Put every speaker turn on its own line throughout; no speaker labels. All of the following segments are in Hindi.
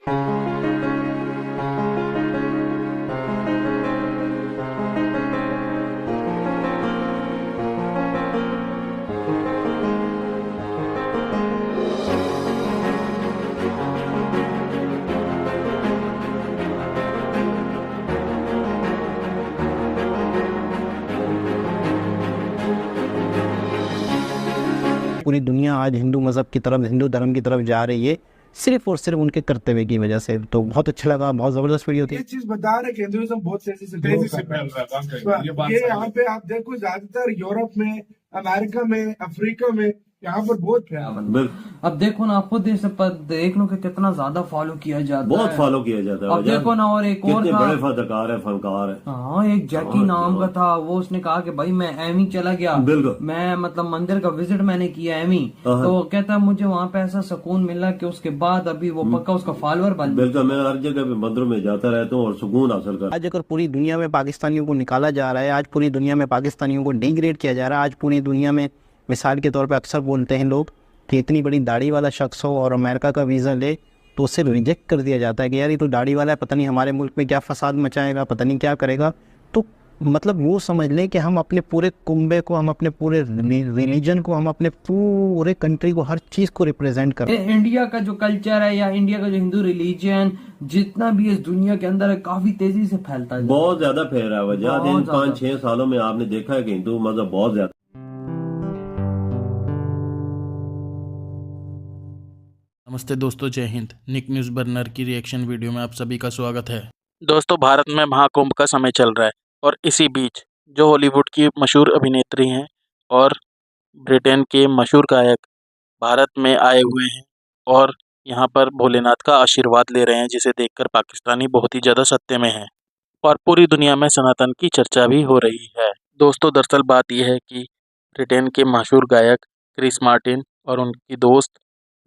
पूरी दुनिया आज हिंदू मज़हब की तरफ, हिंदू धर्म की तरफ जा रही है, सिर्फ और सिर्फ उनके कर्तव्य की वजह से। तो बहुत अच्छा लगा, बहुत ज़बरदस्त वीडियो थी।
ये चीज बता रहे कि हिंदुइज्म बहुत तेजी से फैल रहा है। ये यहाँ पे आप देखो ज्यादातर यूरोप में, अमेरिका में, अफ्रीका में यहाँ पर बहुत फैल।
अब देखो ना, आप खुद देख लो कि कितना ज्यादा फॉलो किया जाता है,
बहुत फॉलो किया जाता है।
अब देखो ना, और एक और
कितने बड़े फनकार है, फनकार है।
हाँ, एक जैकी नाम का था, वो उसने कहा कि भाई मैं एमी चला गया,
बिल्कुल,
मैं मतलब मंदिर का विजिट मैंने किया एमी, तो वो कहता मुझे वहाँ पे ऐसा सुकून मिला कि उसके बाद अभी वो पक्का उसका फॉलोअर बन।
बिल्कुल, मैं हर जगह पे मंदिरों में जाता रहता हूँ और सुकून हासिल कर।
आज अगर पूरी दुनिया में पाकिस्तानियों को निकाला जा रहा है, आज पूरी दुनिया में पाकिस्तानियों को डिग्रेड किया जा रहा है, आज पूरी दुनिया में मिसाल के तौर पे अक्सर बोलते हैं लोग कि इतनी बड़ी दाढ़ी वाला शख्स हो और अमेरिका का वीज़ा ले तो उसे रिजेक्ट कर दिया जाता है कि यार ये तो दाढ़ी वाला है, पता नहीं हमारे मुल्क में क्या फसाद मचाएगा, पता नहीं क्या करेगा। तो मतलब वो समझ लें कि हम अपने पूरे कुंबे को, हम अपने पूरे रिलीजन को, हम अपने पूरे कंट्री को, हर चीज़ को रिप्रेजेंट कर।
इंडिया का जो कल्चर है या इंडिया का जो हिंदू रिलीजन जितना भी इस दुनिया के अंदर है, काफी तेजी से फैलता है,
बहुत ज्यादा फैल रहा है। इन 5-6 सालों में आपने देखा है कि हिंदू मजहब बहुत ज्यादा।
नमस्ते दोस्तों, जय हिंद। निक न्यूज़ बर्नर की रिएक्शन वीडियो में आप सभी का स्वागत है।
दोस्तों, भारत में महाकुंभ का समय चल रहा है और इसी बीच जो हॉलीवुड की मशहूर अभिनेत्री हैं और ब्रिटेन के मशहूर गायक भारत में आए हुए हैं और यहाँ पर भोलेनाथ का आशीर्वाद ले रहे हैं, जिसे देखकर पाकिस्तानी बहुत ही ज़्यादा सत्य में हैं और पूरी दुनिया में सनातन की चर्चा भी हो रही है। दोस्तों, दरअसल बात यह है कि ब्रिटेन के मशहूर गायक क्रिस मार्टिन और उनकी दोस्त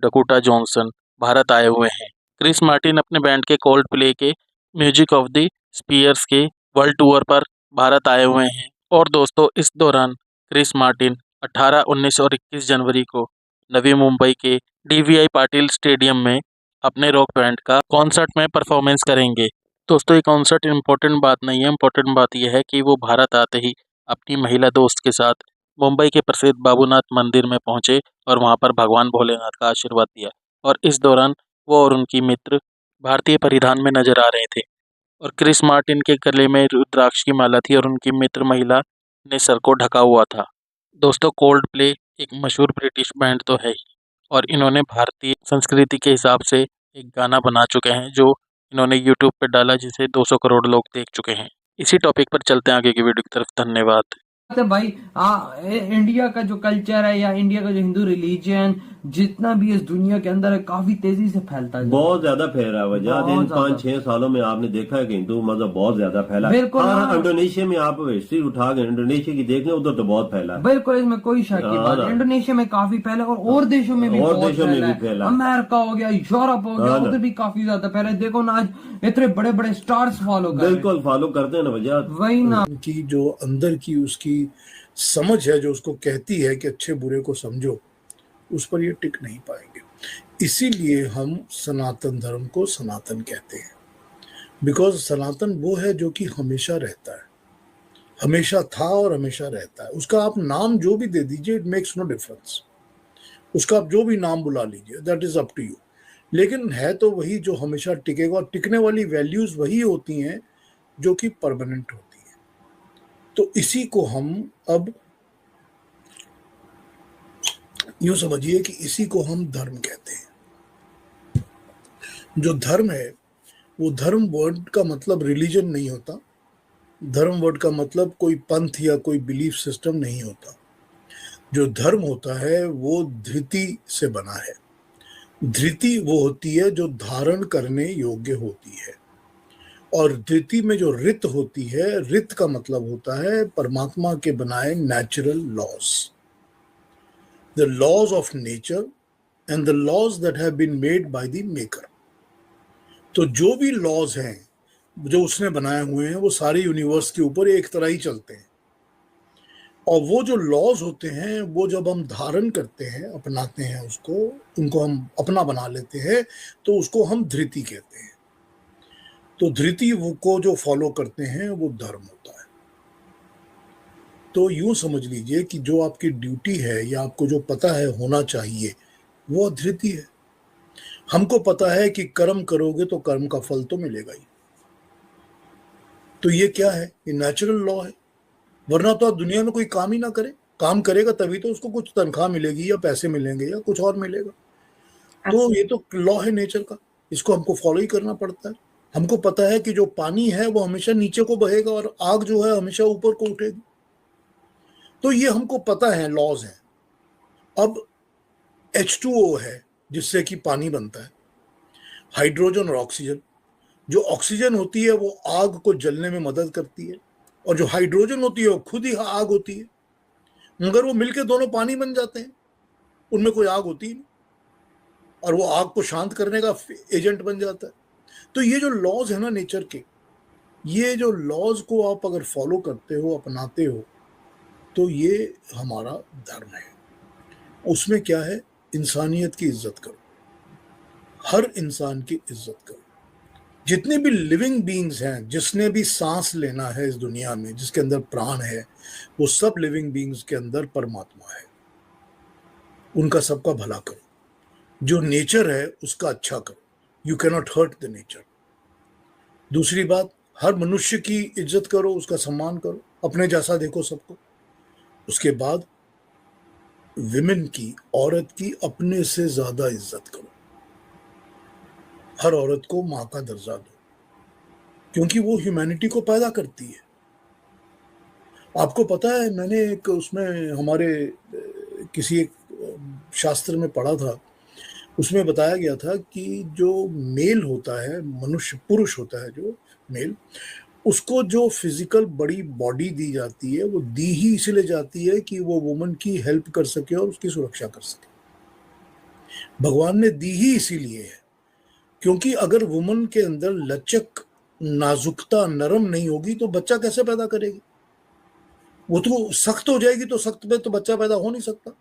डकोटा जॉनसन भारत आए हुए हैं। क्रिस मार्टिन अपने बैंड के कोल्ड प्ले के म्यूजिक ऑफ द स्पीयर्स के वर्ल्ड टूर पर भारत आए हुए हैं और दोस्तों, इस दौरान क्रिस मार्टिन 18, 19 और 21 जनवरी को नवी मुंबई के डीवीआई पाटिल स्टेडियम में अपने रॉक बैंड का कॉन्सर्ट में परफॉर्मेंस करेंगे। दोस्तों, ये कॉन्सर्ट इम्पोर्टेंट बात नहीं है, इम्पोर्टेंट बात यह है कि वो भारत आते ही अपनी महिला दोस्त के साथ मुंबई के प्रसिद्ध बाबूनाथ मंदिर में पहुंचे और वहां पर भगवान भोलेनाथ का आशीर्वाद दिया और इस दौरान वो और उनकी मित्र भारतीय परिधान में नजर आ रहे थे और क्रिस मार्टिन के गले में रुद्राक्ष की माला थी और उनकी मित्र महिला ने सर को ढका हुआ था। दोस्तों, कोल्ड प्ले एक मशहूर ब्रिटिश बैंड तो है ही और इन्होंने भारतीय संस्कृति के हिसाब से एक गाना बना चुके हैं जो इन्होंने यूट्यूब पर डाला, जिसे 200 करोड़ लोग देख चुके हैं। इसी टॉपिक पर चलते हैं आगे की वीडियो की तरफ। धन्यवाद।
भाई इंडिया का जो कल्चर है या इंडिया का जो हिंदू रिलीजन जितना भी इस दुनिया के अंदर है, काफी तेजी से फैलता है,
बहुत ज्यादा फैल रहा है। इन 5-6 सालों में आपने देखा है कि हिंदू मजहब बहुत ज्यादा फैला है। बिल्कुल, इंडोनेशिया में आप हिस्ट्री उठा के इंडोनेशिया की देख लें, उधर तो बहुत फैला है।
बिल्कुल, इसमें कोई शक की बात है। इंडोनेशिया में काफी फैला और देशों में भी फैला। अमेरिका हो गया, यूरोप हो गया, उधर भी काफी ज्यादा फैला। देखो ना, आज इतने बड़े बड़े स्टार्स फॉलो कर,
बिल्कुल फॉलो करते हैं ना वजह
वही ना
की जो अंदर की उसकी समझ है, जो उसको कहती है कि अच्छे बुरे को समझो, उस पर ये टिक नहीं पाएंगे। इसीलिए हम सनातन धर्म को सनातन कहते हैं, बिकॉज सनातन वो है जो कि हमेशा रहता है, हमेशा था और हमेशा रहता है। उसका आप नाम जो भी दे दीजिए, इट मेक्स नो डिफरेंस। उसका आप जो भी नाम बुला लीजिए, that is up to you, लेकिन है तो वही जो हमेशा टिकेगा और टिकने वाली वैल्यूज वही होती हैं जो कि परमानेंट होती है। तो इसी को हम अब यूं समझिए कि इसी को हम धर्म कहते हैं। जो धर्म है वो धर्म वर्ड का मतलब रिलीजन नहीं होता, धर्म वर्ड का मतलब कोई पंथ या कोई बिलीफ सिस्टम नहीं होता। जो धर्म होता है वो धृति से बना है। धृति वो होती है जो धारण करने योग्य होती है, और धृति में जो रित होती है, रित का मतलब होता है परमात्मा के बनाए natural laws, the laws of nature and the laws that have been made by the maker। तो जो भी लॉज हैं जो उसने बनाए हुए हैं वो सारे यूनिवर्स के ऊपर एक तरह ही चलते हैं और वो जो लॉज होते हैं वो जब हम धारण करते हैं, अपनाते हैं उसको, उनको हम अपना बना लेते हैं, तो उसको हम धृति कहते हैं। तो धृति वो को जो फॉलो करते हैं वो धर्म होता है। तो यूं समझ लीजिए कि जो आपकी ड्यूटी है या आपको जो पता है होना चाहिए वो धृति है। हमको पता है कि कर्म करोगे तो कर्म का फल तो मिलेगा ही। तो ये क्या है? ये नेचुरल लॉ है। वरना तो आप दुनिया में कोई काम ही ना करे। काम करेगा तभी तो उसको कुछ तनख्वाह मिलेगी या पैसे मिलेंगे या कुछ और मिलेगा। तो ये तो लॉ है नेचर का, इसको हमको फॉलो ही करना पड़ता है। हमको पता है कि जो पानी है वो हमेशा नीचे को बहेगा और आग जो है हमेशा ऊपर को उठेगी। तो ये हमको पता है, लॉज हैं। अब H2O है जिससे कि पानी बनता है, हाइड्रोजन और ऑक्सीजन। जो ऑक्सीजन होती है वो आग को जलने में मदद करती है, और जो हाइड्रोजन होती है वो खुद ही आग होती है। मगर वो मिलके दोनों पानी बन जाते हैं, उनमें कोई आग होती नहीं, और वो आग को शांत करने का एजेंट बन जाता है। तो ये जो लॉज है ना नेचर के, ये जो लॉज को आप अगर फॉलो करते हो, अपनाते हो, तो ये हमारा धर्म है। उसमें क्या है? इंसानियत की इज्जत करो, हर इंसान की इज्जत करो। जितने भी लिविंग बीइंग्स हैं, जिसने भी सांस लेना है इस दुनिया में, जिसके अंदर प्राण है, वो सब लिविंग बीइंग्स के अंदर परमात्मा है। उनका सबका भला करो। जो नेचर है उसका अच्छा करो। You can not hurt the nature. दूसरी बात, हर मनुष्य की इज्जत करो, उसका सम्मान करो, अपने जैसा देखो सबको। उसके बाद विमेन की, औरत की अपने से ज्यादा इज्जत करो। हर औरत को मां का दर्जा दो, क्योंकि वो ह्यूमैनिटी को पैदा करती है। आपको पता है, मैंने एक उसमें हमारे किसी एक शास्त्र में पढ़ा था, उसमें बताया गया था कि जो मेल होता है, मनुष्य, पुरुष होता है जो मेल, उसको जो फिजिकल बड़ी बॉडी दी जाती है वो दी ही इसलिए जाती है कि वो वुमन की हेल्प कर सके और उसकी सुरक्षा कर सके। भगवान ने दी ही इसीलिए है, क्योंकि अगर वुमन के अंदर लचक, नाजुकता, नरम नहीं होगी तो बच्चा कैसे पैदा करेगी? वो तो सख्त हो जाएगी, तो सख्त पे तो बच्चा पैदा हो नहीं सकता।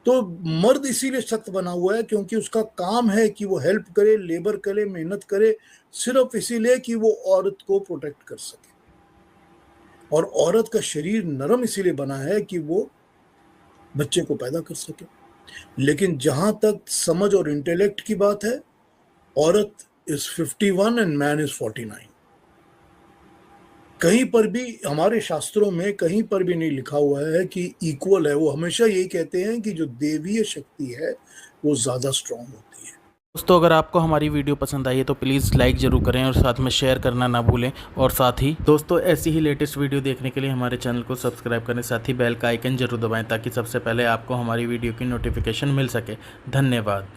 तो मर्द इसीलिए सख्त बना हुआ है क्योंकि उसका काम है कि वो हेल्प करे, लेबर करे, मेहनत करे, सिर्फ इसीलिए कि वो औरत को प्रोटेक्ट कर सके। और औरत का शरीर नरम इसीलिए बना है कि वो बच्चे को पैदा कर सके। लेकिन जहां तक समझ और इंटेलेक्ट की बात है, औरत इज 51 एंड मैन इज 49। कहीं पर भी हमारे शास्त्रों में कहीं पर भी नहीं लिखा हुआ है कि इक्वल है। वो हमेशा यही कहते हैं कि जो देवीय शक्ति है वो ज्यादा स्ट्रांग होती है।
दोस्तों, अगर आपको हमारी वीडियो पसंद आई है तो प्लीज़ लाइक ज़रूर करें और साथ में शेयर करना ना भूलें। और साथ ही दोस्तों, ऐसी ही लेटेस्ट वीडियो देखने के लिए हमारे चैनल को सब्सक्राइब करें, साथ ही बेल का आइकन जरूर दबाएं ताकि सबसे पहले आपको हमारी वीडियो की नोटिफिकेशन मिल सके। धन्यवाद।